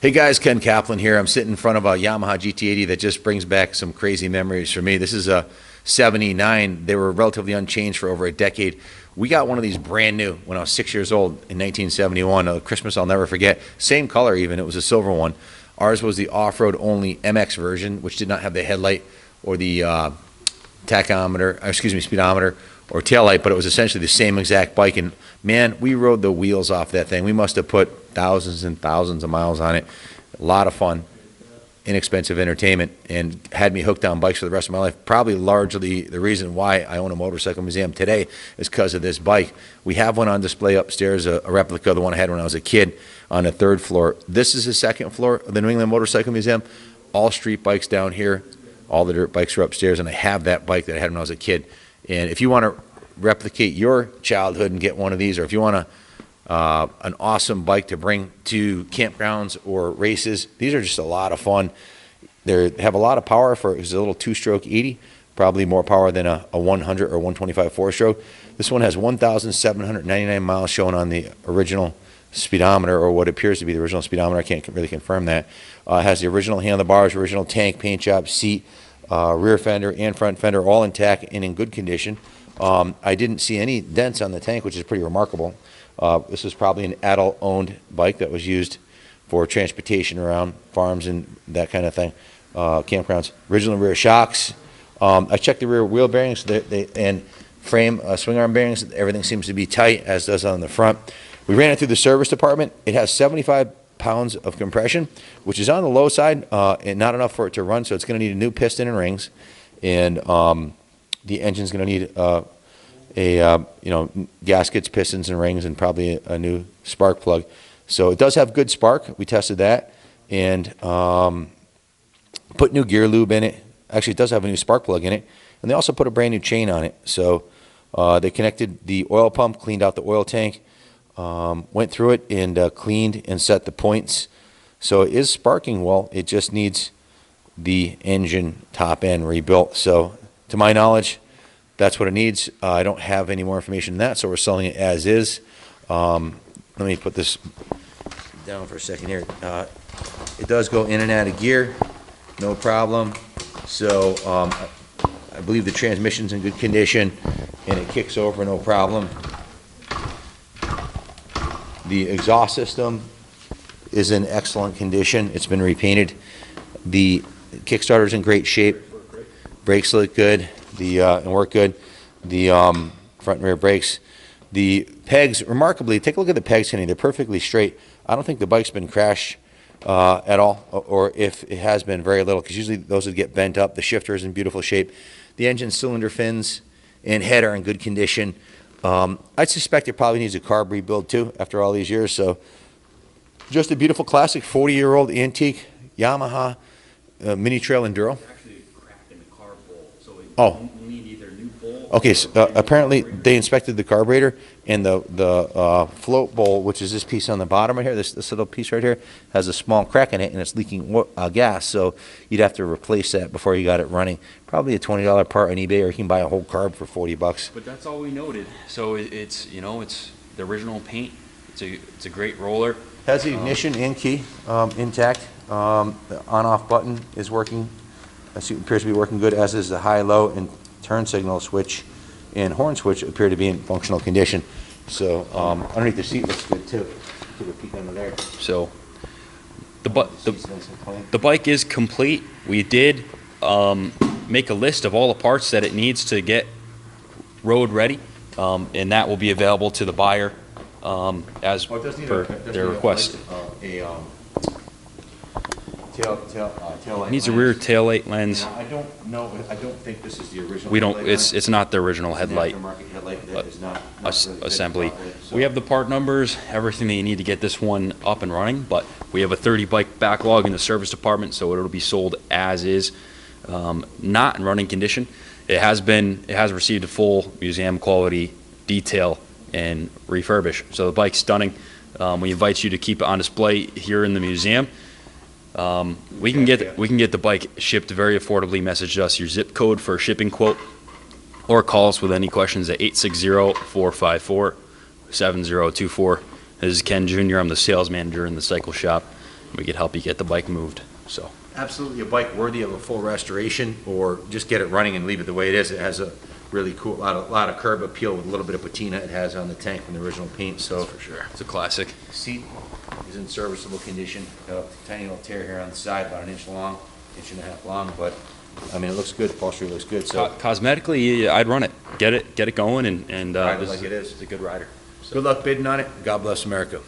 Hey guys, Ken Kaplan here. I'm sitting in front of a Yamaha GT80 that just brings back some crazy memories for me. This is a 79. They were relatively unchanged for over a decade. We got one of these brand new when I was 6 years old in 1971. A Christmas I'll never forget. Same color even. It was a silver one. Ours was the off-road only MX version, which did not have the headlight or the speedometer or taillight, but it was essentially the same exact bike. And man, we rode the wheels off that thing. We must have put thousands and thousands of miles on it. A lot of fun, inexpensive entertainment, and had me hooked on bikes for the rest of my life. Probably largely the reason why I own a motorcycle museum today is because of this bike. We have one on display upstairs, a replica of the one I had when I was a kid on the third floor. This is the second floor of the New England Motorcycle Museum. All street bikes down here. All the dirt bikes are upstairs, and I have that bike that I had when I was a kid. And if you want to replicate your childhood and get one of these, or if you want an awesome bike to bring to campgrounds or races, these are just a lot of fun. They have a lot of power for it's a little two-stroke 80, probably more power than a 100 or 125 four-stroke. This one has 1,799 miles shown on the original speedometer, or what appears to be the original speedometer. I can't really confirm that. It has the original handlebars, original tank, paint job, seat, rear fender and front fender, all intact and in good condition. I didn't see any dents on the tank, which is pretty remarkable. This is probably an adult-owned bike that was used for transportation around farms and that kind of thing, campgrounds. Original rear shocks. I checked the rear wheel bearings and frame swing arm bearings. Everything seems to be tight, as does on the front. We ran it through the service department. It has 75 pounds of compression, which is on the low side and not enough for it to run, so it's going to need a new piston and rings. And the engine's going to need gaskets, pistons, and rings, and probably a new spark plug. So it does have good spark. We tested that and put new gear lube in it. Actually, it does have a new spark plug in it, and they also put a brand new chain on it. So they connected the oil pump, cleaned out the oil tank, went through it and cleaned and set the points. So it is sparking well. It just needs the engine top end rebuilt. So to my knowledge, that's what it needs. I don't have any more information than that, so we're selling it as is. Let me put this down for a second here. It does go in and out of gear, no problem. So I believe the transmission's in good condition, and it kicks over no problem. The exhaust system is in excellent condition. It's been repainted. The Kickstarter's in great shape. Brakes look good. And work good. The front and rear brakes. The pegs, remarkably, take a look at the pegs, Kenny. They're perfectly straight. I don't think the bike's been crashed at all, or if it has been, very little, because usually those would get bent up. The shifter is in beautiful shape. The engine cylinder fins and head are in good condition. I suspect it probably needs a carb rebuild too after all these years. So just a beautiful classic 40-year-old antique Yamaha mini trail enduro. Actually a crack in the carb bowl, so we need either a new bowl. Okay, so apparently they inspected the carburetor, and the float bowl, which is this piece on the bottom right here, this little piece right here, has a small crack in it, and it's leaking gas. So you'd have to replace that before you got it running. Probably a $20 part on eBay, or you can buy a whole carb for $40. But that's all we noted. So it's it's the original paint. It's a great roller. Has the ignition and key intact. The on-off button is working. It appears to be working good, as is the high-low and turn signal switch and horn switch appear to be in functional condition. So underneath the seat looks good too. Take a peek under there. So the bike is complete. We did make a list of all the parts that it needs to get road ready, and that will be available to the buyer as per their request. It needs a rear taillight lens. Now, I don't know. I don't think this is the original. We don't. It's not the original headlight assembly. We have the part numbers, everything that you need to get this one up and running. But we have a 30 bike backlog in the service department, so it'll be sold as is, not in running condition. It has received a full museum quality detail and refurbish. So the bike's stunning. We invite you to keep it on display here in the museum. We can get the bike shipped very affordably. Message us your zip code for a shipping quote, or call us with any questions at 860-454-7024. This is Ken Jr. I'm the sales manager in the cycle shop. we could help you get the bike moved, so. Absolutely a bike worthy of a full restoration, or just get it running and leave it the way it is. It has a really cool, lot of curb appeal with a little bit of patina it has on the tank from the original paint, so. For sure. It's a classic. Seat is in serviceable condition. Got a tiny little tear here on the side, about an inch long, inch and a half long, but, I mean, it looks good. Upholstery looks good, so. Cosmetically, I'd run it. Get it going, and Ride it this like it is. is a good rider. Good luck bidding on it. God bless America.